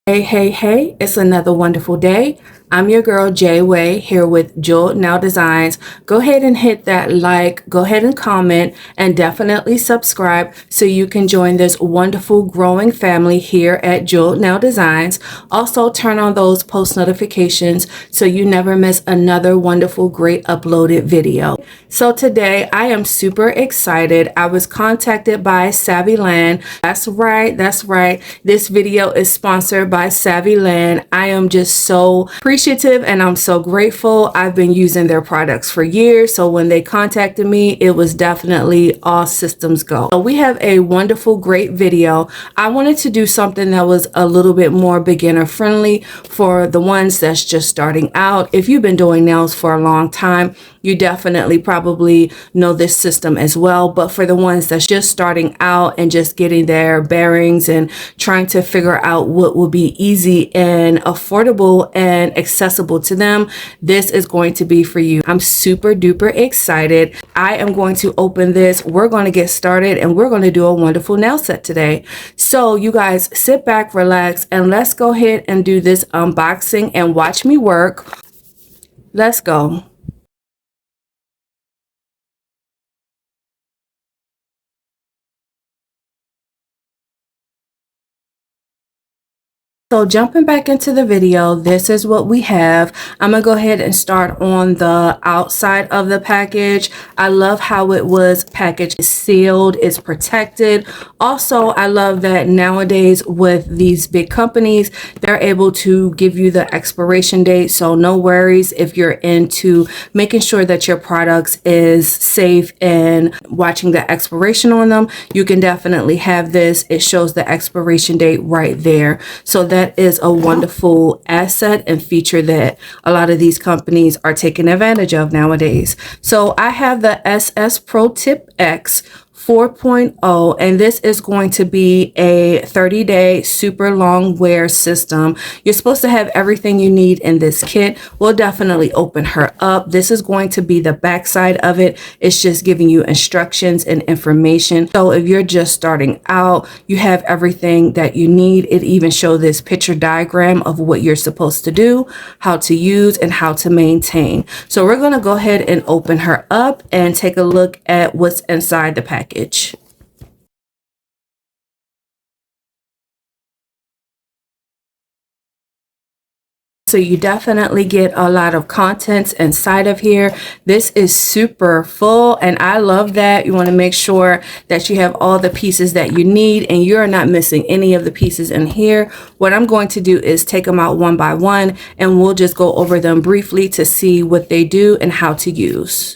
Hey, it's another wonderful day. I'm your girl Jay Way here with Jeweled Nail Designs. Go ahead and hit that like, go ahead and comment, and definitely subscribe so you can join this wonderful growing family here at Jeweled Nail Designs. Also turn on those post notifications so you never miss another wonderful, great uploaded video. So today I am super excited. I was contacted by Saviland. That's right. This video is sponsored by Saviland. I am just so appreciative and I'm so grateful. I've been using their products for years, so when they contacted me, it was definitely all systems go. So we have a wonderful, great video. I wanted to do something that was a little bit more beginner friendly for the ones that's just starting out. If you've been doing nails for a long time, you definitely probably know this system as well. But for the ones that's just starting out and just getting their bearings and trying to figure out what will be easy and affordable and accessible to them, this is going to be for you. I'm super duper excited. I am going to open this. We're going to get started and we're going to do a wonderful nail set today. So you guys sit back, relax, and let's go ahead and do this unboxing and watch me work. Let's go. So jumping back into the video, this is what we have. I'm gonna go ahead and start on the outside of the package. I love how it was packaged. It's sealed, it's protected. Also, I love that nowadays with these big companies, they're able to give you the expiration date. So no worries if you're into making sure that your products is safe and watching the expiration on them. You can definitely have this. It shows the expiration date right there. So that is a wonderful asset and feature that a lot of these companies are taking advantage of nowadays. So I have the SS Pro Tip X 4.0, and this is going to be a 30-day super long wear system. You're supposed to have everything you need in this kit. We'll definitely open her up. This is going to be the back side of it. It's just giving you instructions and information. So if you're just starting out, you have everything that you need. It even shows this picture diagram of what you're supposed to do, how to use, and how to maintain. So we're going to go ahead and open her up and take a look at what's inside the package. So you definitely get a lot of contents inside of here. This is super full and I love that. You want to make sure that you have all the pieces that you need and you're not missing any of the pieces in here. What I'm going to do is take them out one by one and we'll just go over them briefly to see what they do and how to use.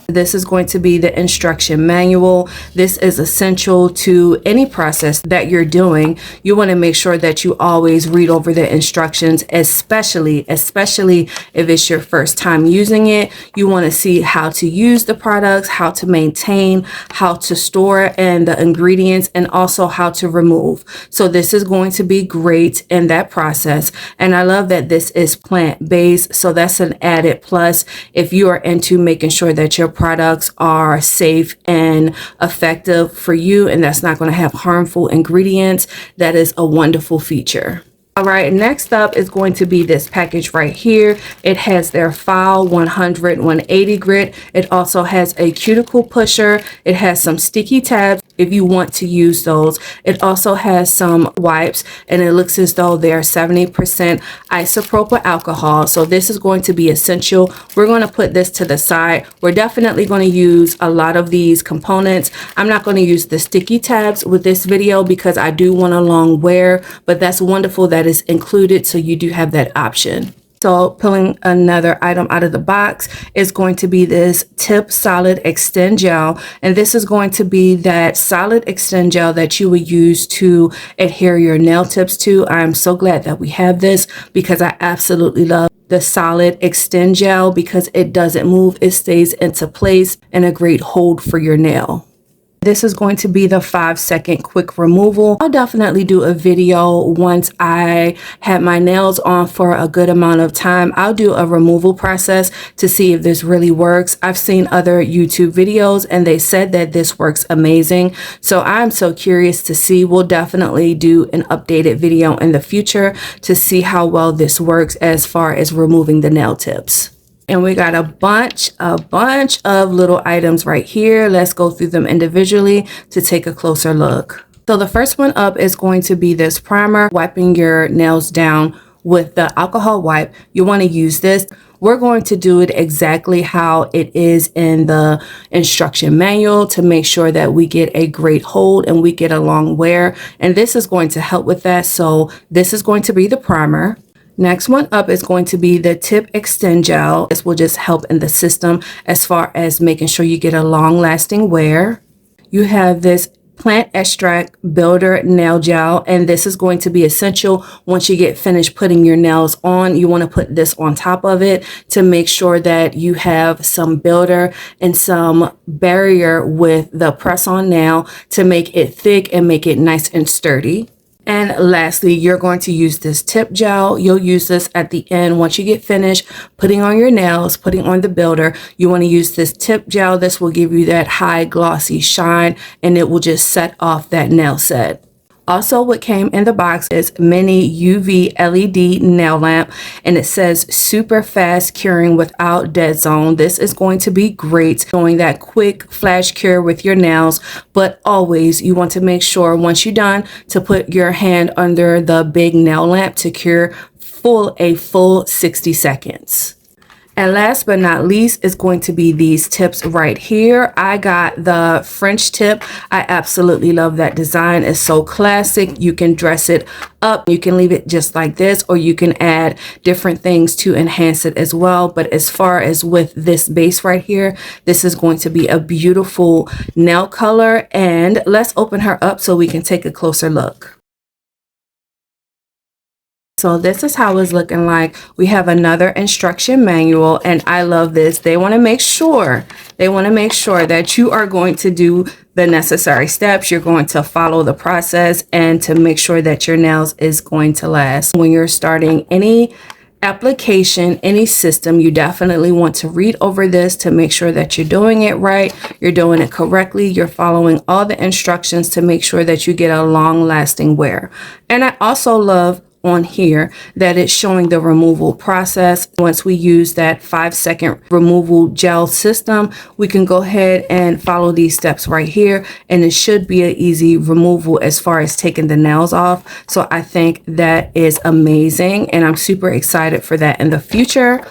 This is going to be the instruction manual. This is essential to any process that you're doing. You want to make sure that you always read over the instructions, especially if it's your first time using it. You want to see how to use the products, how to maintain, how to store and the ingredients, and also how to remove. So this is going to be great in that process. And I love that this is plant-based. So that's an added plus if you are into making sure that your products are safe and effective for you and that's not going to have harmful ingredients. That is a wonderful feature. All right, next up is going to be this package right here. It has their file 100/180 grit. It also has a cuticle pusher. It has some sticky tabs if you want to use those. It also has some wipes and it looks as though they're 70% isopropyl alcohol. So this is going to be essential. We're going to put this to the side. We're definitely going to use a lot of these components. I'm not going to use the sticky tabs with this video because I do want a long wear, but that's wonderful that is included, so you do have that option. So pulling another item out of the box is going to be this Tip Solid Extend Gel. And this is going to be that solid extend gel that you would use to adhere your nail tips to. I'm so glad that we have this because I absolutely love the solid extend gel because it doesn't move. It stays into place and a great hold for your nail. This is going to be the 5-second quick removal. I'll definitely do a video once I had my nails on for a good amount of time. I'll do a removal process to see if this really works. I've seen other YouTube videos and they said that this works amazing. So I'm so curious to see. We'll definitely do an updated video in the future to see how well this works as far as removing the nail tips. And we got a bunch of little items right here. Let's go through them individually to take a closer look. So the first one up is going to be this primer, wiping your nails down with the alcohol wipe. You want to use this. We're going to do it exactly how it is in the instruction manual to make sure that we get a great hold and we get a long wear. And this is going to help with that. So this is going to be the primer. Next one up is going to be the tip extend gel. This will just help in the system as far as making sure you get a long lasting wear. You have this plant extract builder nail gel, and this is going to be essential once you get finished putting your nails on. You want to put this on top of it to make sure that you have some builder and some barrier with the press on nail to make it thick and make it nice and sturdy. And lastly, you're going to use this tip gel. You'll use this at the end once you get finished putting on your nails, putting on the builder. You want to use this tip gel. This will give you that high glossy shine and it will just set off that nail set. Also, what came in the box is mini UV LED nail lamp, and it says super fast curing without dead zone. This is going to be great, showing that quick flash cure with your nails, but always you want to make sure once you're done to put your hand under the big nail lamp to cure a full 60 seconds. And last but not least is going to be these tips right here. I got the French tip. I absolutely love that design. It's so classic. You can dress it up. You can leave it just like this, or you can add different things to enhance it as well. But as far as with this base right here, this is going to be a beautiful nail color. And let's open her up so we can take a closer look. So this is how it's looking like. We have another instruction manual, and I love this. They want to make sure that you are going to do the necessary steps. You're going to follow the process and to make sure that your nails is going to last. When you're starting any application, any system, you definitely want to read over this to make sure that you're doing it right, you're doing it correctly, you're following all the instructions to make sure that you get a long lasting wear. And I also love on here that it's showing the removal process. Once we use that 5-second removal gel system, we can go ahead and follow these steps right here, and it should be an easy removal as far as taking the nails off. So I think that is amazing, and I'm super excited for that in the future.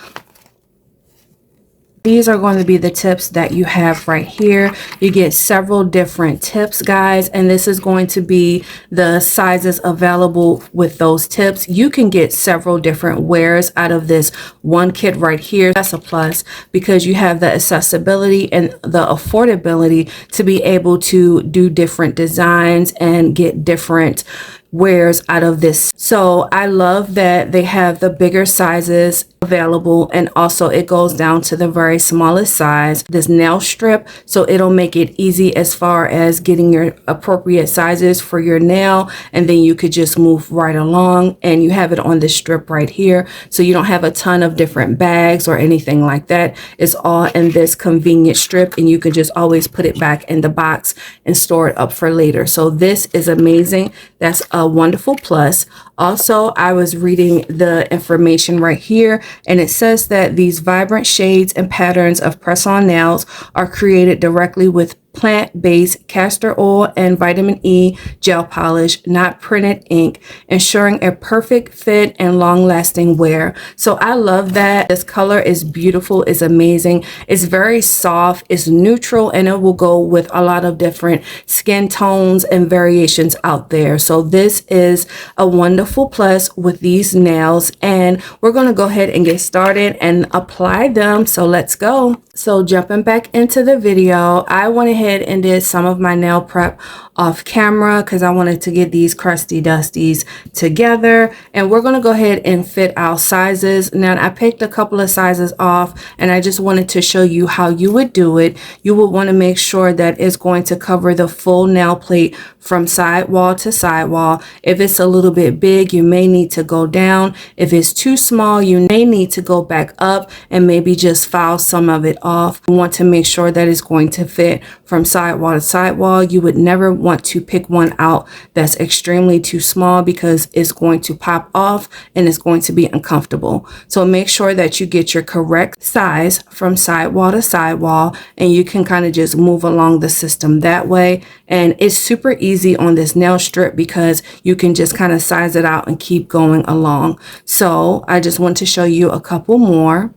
These are going to be the tips that you have right here. You get several different tips, guys, and this is going to be the sizes available with those tips. You can get several different wears out of this one kit right here. That's a plus because you have the accessibility and the affordability to be able to do different designs and get different wears out of this. So I love that they have the bigger sizes available, and also it goes down to the very smallest size. This nail strip, so it'll make it easy as far as getting your appropriate sizes for your nail, and then you could just move right along, and you have it on this strip right here, so you don't have a ton of different bags or anything like that. It's all in this convenient strip, and you can just always put it back in the box and store it up for later. So this is amazing. That's a wonderful plus. Also, I was reading the information right here, and it says that these vibrant shades and patterns of press-on nails are created directly with plant-based castor oil and vitamin E gel polish, not printed ink, ensuring a perfect fit and long-lasting wear. So I love that. This color is beautiful, it's amazing, it's very soft, it's neutral, and it will go with a lot of different skin tones and variations out there. So this is a wonderful plus with these nails, and we're going to go ahead and get started and apply them. So let's go. So jumping back into the video, I went ahead ahead and did some of my nail prep off camera because I wanted to get these crusty dusties together, and we're going to go ahead and fit our sizes. Now I picked a couple of sizes off and I just wanted to show you how you would do it. You would want to make sure that it's going to cover the full nail plate from sidewall to sidewall. If it's a little bit big, you may need to go down. If it's too small, you may need to go back up and maybe just file some of it off. You want to make sure that it's going to fit from sidewall to sidewall. You would never want to pick one out that's extremely too small because it's going to pop off and it's going to be uncomfortable. So make sure that you get your correct size from sidewall to sidewall, and you can kind of just move along the system that way. And it's super easy on this nail strip because you can just kind of size it out and keep going along. So I just want to show you a couple more.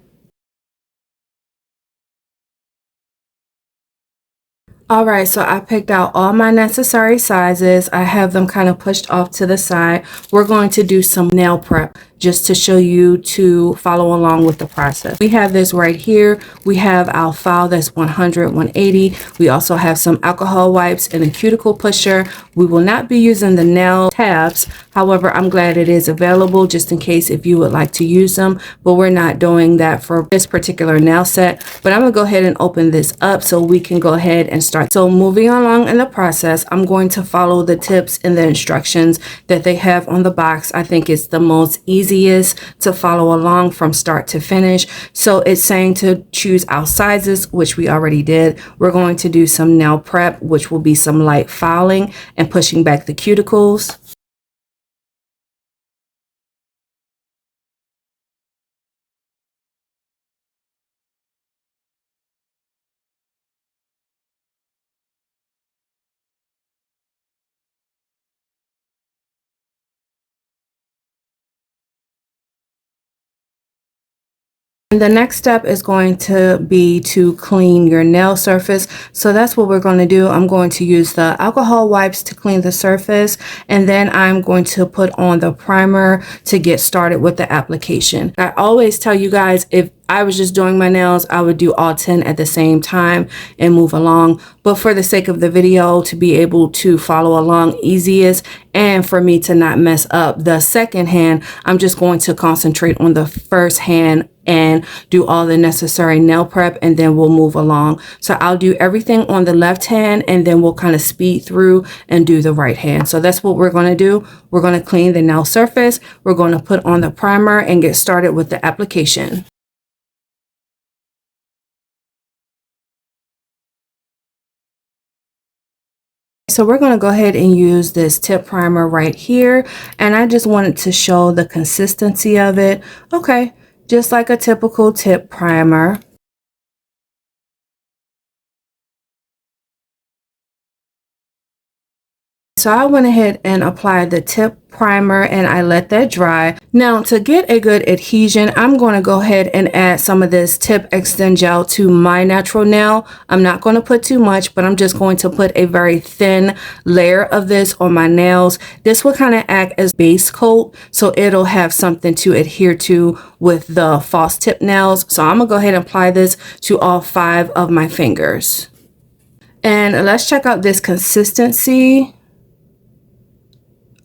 All right, so I picked out all my necessary sizes. I have them kind of pushed off to the side. We're going to do some nail prep just to show you to follow along with the process. We have this right here. We have our file that's 100, 180. We also have some alcohol wipes and a cuticle pusher. We will not be using the nail tabs. However, I'm glad it is available just in case if you would like to use them, but we're not doing that for this particular nail set. But I'm gonna go ahead and open this up so we can go ahead and start. So moving along in the process, I'm going to follow the tips and the instructions that they have on the box. I think it's the most easiest to follow along from start to finish. So it's saying to choose our sizes, which we already did. We're going to do some nail prep, which will be some light filing and pushing back the cuticles. And the next step is going to be to clean your nail surface. So that's what we're going to do. I'm going to use the alcohol wipes to clean the surface, and then I'm going to put on the primer to get started with the application. I always tell you guys, if I was just doing my nails, I would do all 10 at the same time and move along. But for the sake of the video, to be able to follow along easiest and for me to not mess up the second hand, I'm just going to concentrate on the first hand and do all the necessary nail prep, and then we'll move along. So I'll do everything on the left hand and then we'll kind of speed through and do the right hand. So that's what we're going to do. We're going to clean the nail surface. We're going to put on the primer and get started with the application. So we're going to go ahead and use this tip primer right here, and I just wanted to show the consistency of it. Okay, just like a typical tip primer. So I went ahead and applied the tip primer and I let that dry. Now to get a good adhesion, I'm going to go ahead and add some of this tip extend gel to my natural nail. I'm not going to put too much, but I'm just going to put a very thin layer of this on my nails. This will kind of act as base coat, so it'll have something to adhere to with the false tip nails. So I'm gonna go ahead and apply this to all 5 of my fingers. And let's check out this consistency.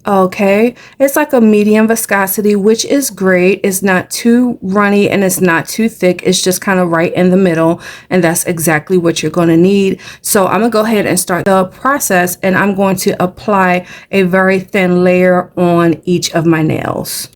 Okay, it's like a medium viscosity, which is great. It's not too runny and it's not too thick. It's just kind of right in the middle, and that's exactly what you're going to need. So I'm gonna go ahead and start the process, and I'm going to apply a very thin layer on each of my nails.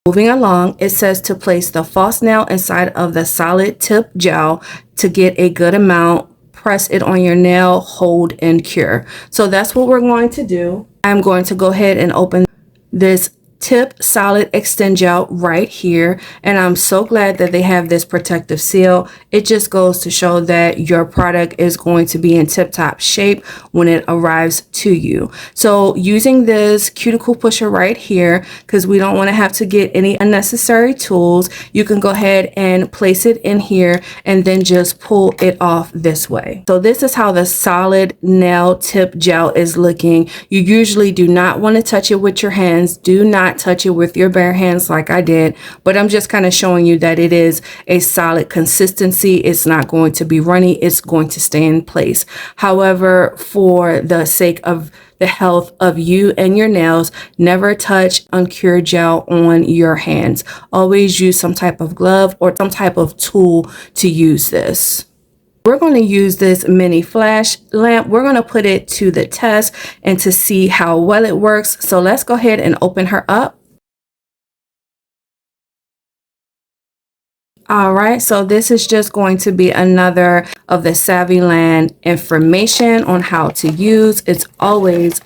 Moving along, it says to place the false nail inside of the solid tip gel to get a good amount. Press it on your nail, hold and cure. So that's what we're going to do. I'm going to go ahead and open this tip solid extend gel right here, and I'm so glad that they have this protective seal. It just goes to show that your product is going to be in tip-top shape when it arrives to you. So using this cuticle pusher right here, because we don't want to have to get any unnecessary tools, you can go ahead and place it in here and then just pull it off this way. So this is how the solid nail tip gel is looking. You usually do not want to touch it with your hands. Do not not touch it with your bare hands like I did, but I'm just kind of showing you that it is a solid consistency. It's not going to be runny. It's going to stay in place. However, for the sake of the health of you and your nails, never touch uncured gel on your hands. Always use some type of glove or some type of tool to use this. We're going to use this mini flash lamp. We're going to put it to the test and to see how well it works. So let's go ahead and open her up. All right, so this is just going to be another of the Saviland information on how to use. It's always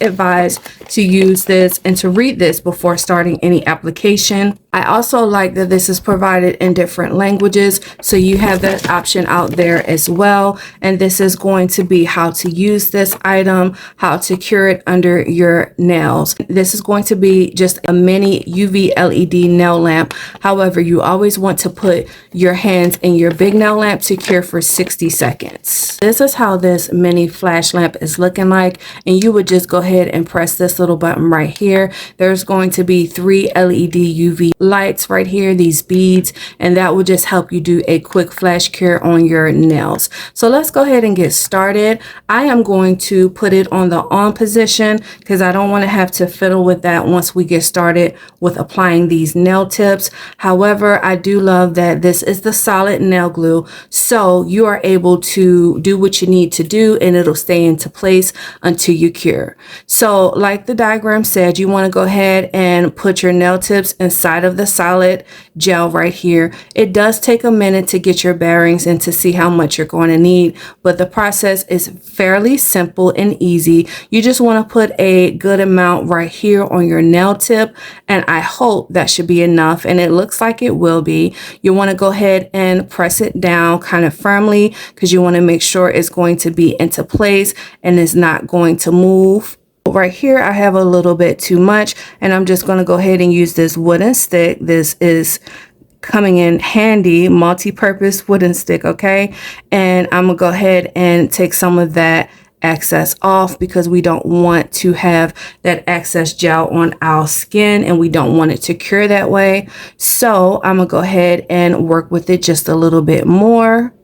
advised to use this and to read this before starting any application. I also like that this is provided in different languages, so you have that option out there as well. And this is going to be how to use this item, how to cure it under your nails. This is going to be just a mini UV LED nail lamp. However, you always want to put your hands in your big nail lamp to cure for 60 seconds. This is how this mini flash lamp is looking like, and you would just go ahead and press this little button right here. There's going to be 3 LED UV lights right here, these beads, and that will just help you do a quick flash cure on your nails. So let's go ahead and get started. I am going to put it on the on position because I don't want to have to fiddle with that once we get started with applying these nail tips. However, I do love that this is the solid nail glue, so you are able to do what you need to do and it'll stay into place until you cure. So like the diagram said, you want to go ahead and put your nail tips inside of the solid gel right here. It does take a minute to get your bearings and to see how much you're going to need, but the process is fairly simple and easy. You just want to put a good amount right here on your nail tip, and I hope that should be enough, and it looks like it will be. You want to go ahead and press it down kind of firmly because you want to make sure it's going to be into place and it's not going to move. Right here I have a little bit too much, and I'm just going to go ahead and use this wooden stick. This is coming in handy, multi-purpose wooden stick, okay? And I'm gonna go ahead and take some of that excess off because we don't want to have that excess gel on our skin and we don't want it to cure that way. So I'm gonna go ahead and work with it just a little bit more.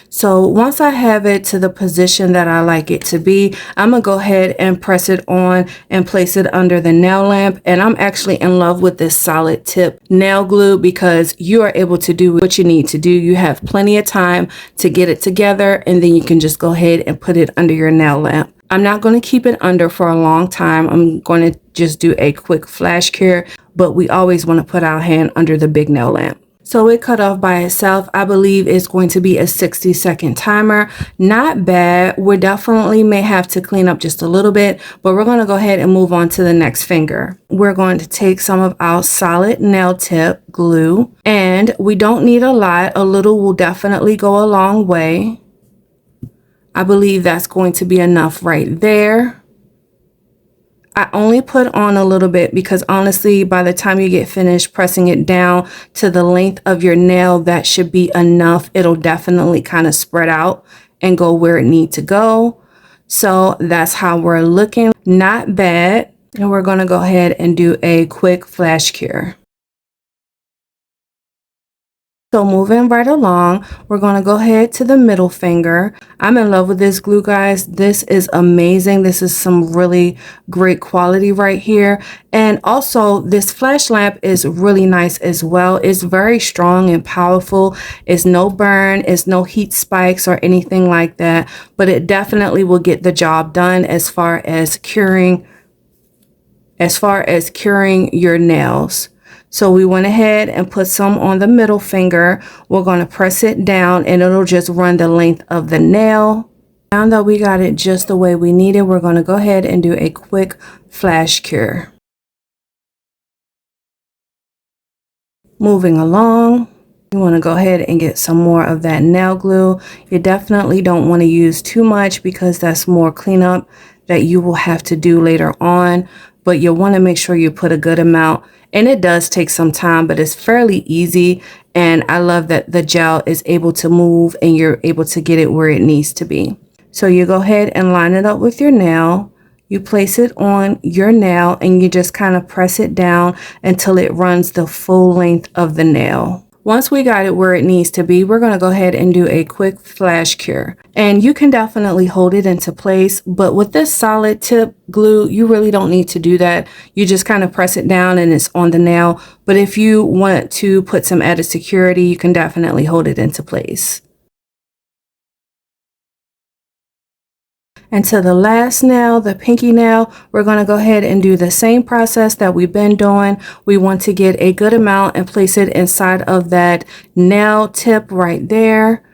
So once I have it to the position that I like it to be, I'm gonna go ahead and press it on and place it under the nail lamp. And I'm actually in love with this solid tip nail glue because you are able to do what you need to do. You have plenty of time to get it together, and then you can just go ahead and put it under your nail lamp. I'm not going to keep it under for a long time. I'm going to just do a quick flash cure, but we always want to put our hand under the big nail lamp. So it cut off by itself. I believe it's going to be a 60-second timer. Not bad. We definitely may have to clean up just a little bit, but we're going to go ahead and move on to the next finger. We're going to take some of our solid nail tip glue, and we don't need a lot. A little will definitely go a long way. I believe that's going to be enough right there. I only put on a little bit because honestly, by the time you get finished pressing it down to the length of your nail, that should be enough. It'll definitely kind of spread out and go where it needs to go. So that's how we're looking. Not bad. And we're going to go ahead and do a quick flash cure. So moving right along, we're going to go ahead to the middle finger. I'm in love with this glue, guys. This is amazing. This is some really great quality right here. And also this flash lamp is really nice as well. It's very strong and powerful. It's no burn, it's no heat spikes or anything like that, but it definitely will get the job done as far as curing your nails. So we went ahead and put some on the middle finger. We're going to press it down and it'll just run the length of the nail. Now that we got it just the way we need it, we're going to go ahead and do a quick flash cure. Moving along, you want to go ahead and get some more of that nail glue. You definitely don't want to use too much because that's more cleanup that you will have to do later on. But you'll want to make sure you put a good amount. And it does take some time, but it's fairly easy. And I love that the gel is able to move and you're able to get it where it needs to be. So you go ahead and line it up with your nail. You place it on your nail and you just kind of press it down until it runs the full length of the nail. Once we got it where it needs to be, we're going to go ahead and do a quick flash cure. And you can definitely hold it into place, but with this solid tip glue, you really don't need to do that. You just kind of press it down and it's on the nail. But if you want to put some added security, you can definitely hold it into place. And to the last nail, the pinky nail, we're going to go ahead and do the same process that we've been doing. We want to get a good amount and place it inside of that nail tip right there.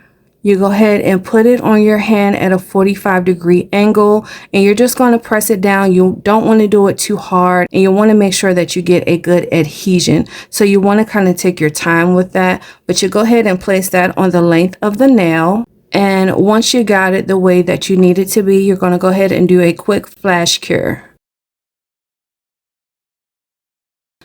You go ahead and put it on your hand at a 45-degree angle, and you're just going to press it down. You don't want to do it too hard, and you want to make sure that you get a good adhesion. So you want to kind of take your time with that, but you go ahead and place that on the length of the nail. And once you got it the way that you need it to be, you're going to go ahead and do a quick flash cure.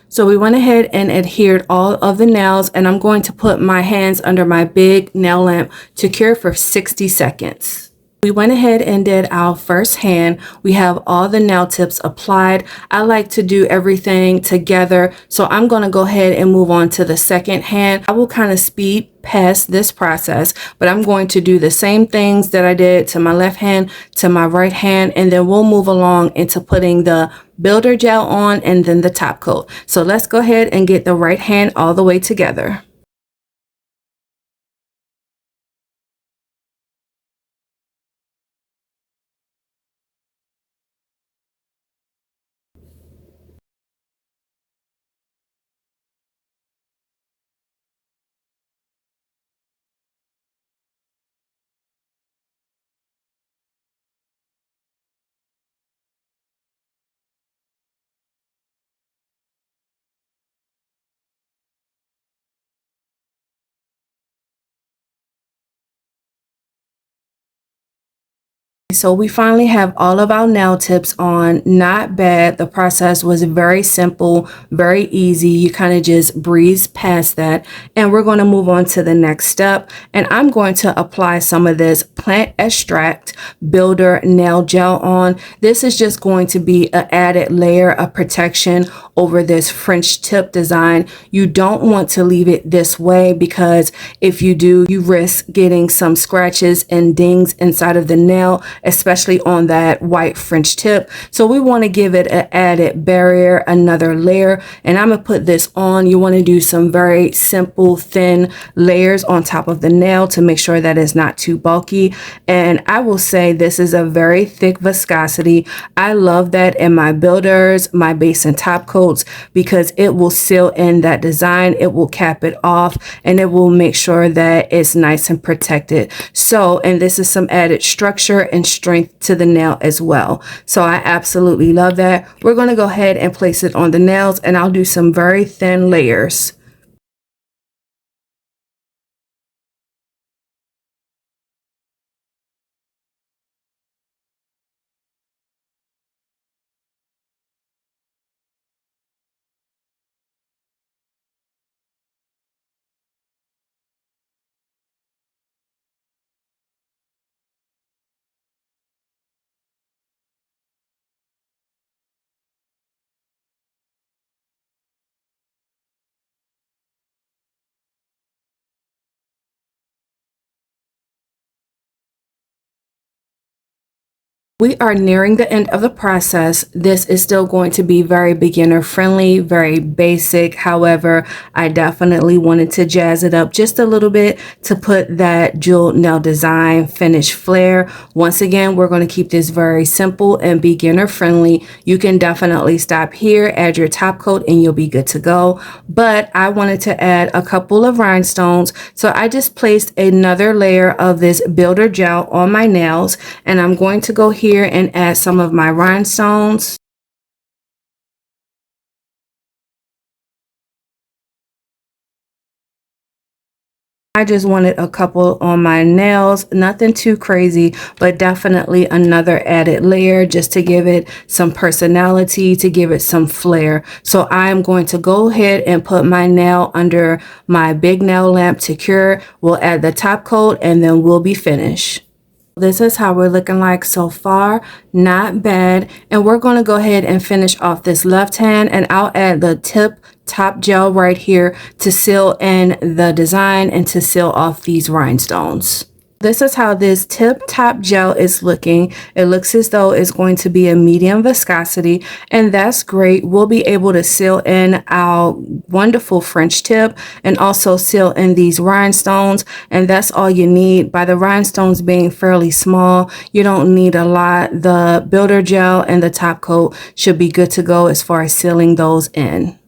So we went ahead and adhered all of the nails, and I'm going to put my hands under my big nail lamp to cure for 60 seconds. We went ahead and did our first hand. We have all the nail tips applied. I like to do everything together, so I'm going to go ahead and move on to the second hand. I will kind of speed past this process, but I'm going to do the same things that I did to my left hand to my right hand, and then we'll move along into putting the builder gel on and then the top coat. So let's go ahead and get the right hand all the way together. So we finally have all of our nail tips on. Not bad. The process was very simple, very easy. You kind of just breeze past that. And we're going to move on to the next step. And I'm going to apply some of this plant extract builder nail gel on. This is just going to be an added layer of protection over this French tip design. You don't want to leave it this way, because if you do, you risk getting some scratches and dings inside of the nail, especially on that white French tip. So we want to give it an added barrier, another layer, and I'm going to put this on. You want to do some very simple thin layers on top of the nail to make sure that it's not too bulky. And I will say this is a very thick viscosity. I love that in my builders, my base and top coats, because it will seal in that design, it will cap it off, and it will make sure that it's nice and protected. So, and this is some added structure and strength to the nail as well. So I absolutely love that. We're going to go ahead and place it on the nails, and I'll do some very thin layers. We are nearing the end of the process. This is still going to be very beginner friendly, very basic. However, I definitely wanted to jazz it up just a little bit to put that jeweled nail design finish flair. Once again, we're going to keep this very simple and beginner friendly. You can definitely stop here, add your top coat, and you'll be good to go. But I wanted to add a couple of rhinestones. So I just placed another layer of this builder gel on my nails, and I'm going to go here and add some of my rhinestones. I just wanted a couple on my nails, nothing too crazy, but definitely another added layer just to give it some personality, to give it some flair. So I'm going to go ahead and put my nail under my big nail lamp to cure. We'll add the top coat and then we'll be finished. This is how we're looking like so far. Not bad. And we're going to go ahead and finish off this left hand, and I'll add the tip top gel right here to seal in the design and to seal off these rhinestones. This is how this tip top gel is looking. It looks as though it's going to be a medium viscosity, and that's great. We'll be able to seal in our wonderful French tip and also seal in these rhinestones, and that's all you need. By the rhinestones being fairly small, you don't need a lot. The builder gel and the top coat should be good to go as far as sealing those in.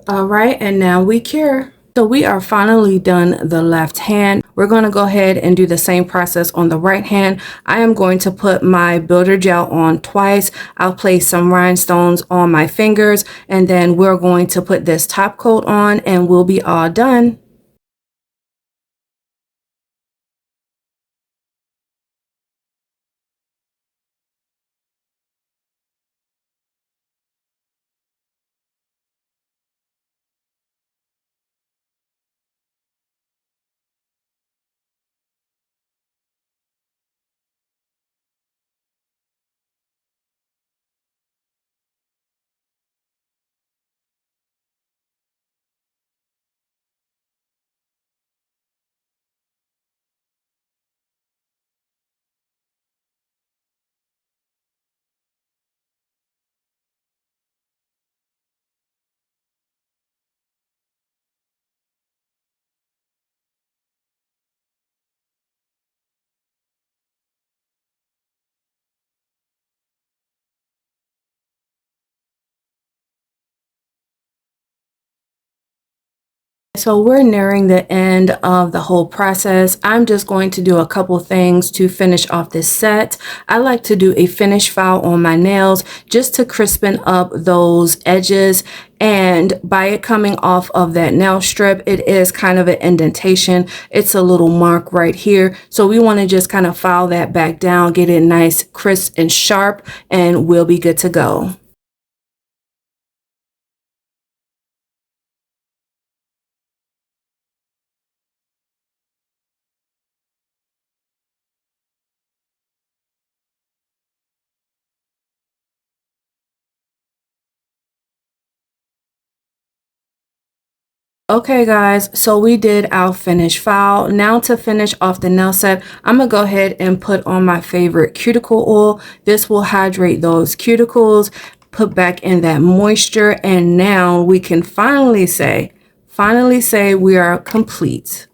All right, and now we cure. So we are finally done the left hand. We're going to go ahead and do the same process on the right hand. I am going to put my builder gel on twice. I'll place some rhinestones on my fingers, and then we're going to put this top coat on and we'll be all done. So we're nearing the end of the whole process. I'm just going to do a couple things to finish off this set. I like to do a finish file on my nails just to crispen up those edges. And by it coming off of that nail strip, it is kind of an indentation. It's a little mark right here. So we want to just kind of file that back down, get it nice, crisp and sharp, and we'll be good to go. Okay guys, so we did our finish file. Now to finish off the nail set, I'm gonna go ahead and put on my favorite cuticle oil. This will hydrate those cuticles, put back in that moisture, and now we can finally say we are complete.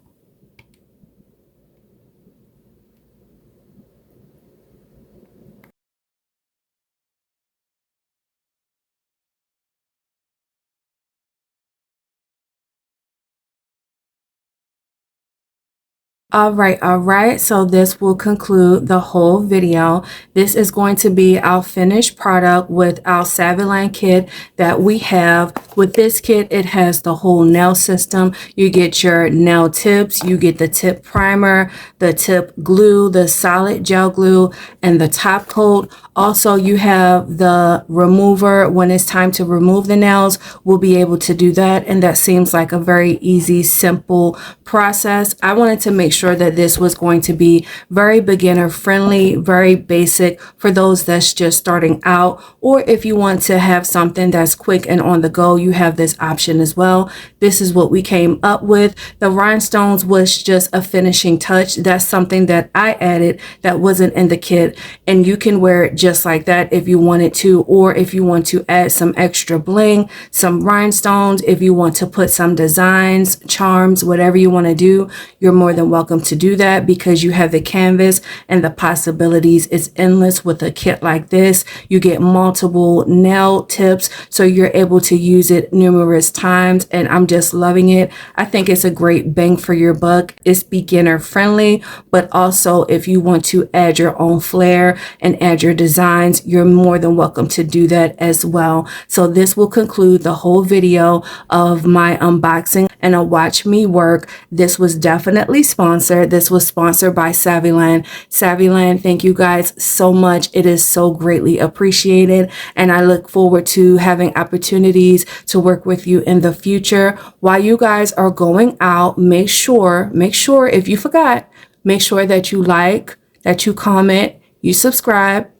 All right. So this will conclude the whole video. This is going to be our finished product with our Saviland kit that we have. With this kit, it has the whole nail system. You get your nail tips, you get the tip primer, the tip glue, the solid gel glue, and the top coat. Also, you have the remover. When it's time to remove the nails, we'll be able to do that. And that seems like a very easy, simple process. I wanted to make sure that this was going to be very beginner friendly, very basic for those that's just starting out. Or if you want to have something that's quick and on the go, you have this option as well. This is what we came up with. The rhinestones was just a finishing touch. That's something that I added that wasn't in the kit. And you can wear it just like that if you wanted to, or if you want to add some extra bling, some rhinestones, if you want to put some designs, charms, whatever you want to do, you're more than welcome welcome to do that because you have the canvas and the possibilities. It's endless with a kit like this. You get multiple nail tips, so you're able to use it numerous times, and I'm just loving it. I think it's a great bang for your buck. It's beginner friendly, but also if you want to add your own flair and add your designs, you're more than welcome to do that as well. So this will conclude the whole video of my unboxing and a watch me work. This was definitely sponsored. This was sponsored by Saviland. Saviland, thank you guys so much. It is so greatly appreciated, and I look forward to having opportunities to work with you in the future. While you guys are going out, make sure if you forgot, make sure that you like, that you comment, you subscribe,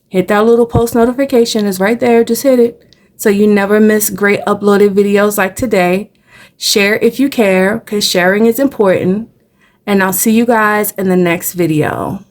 hit that little post notification is right there. Just hit it so you never miss great uploaded videos like today. Share if you care, because sharing is important. And I'll see you guys in the next video.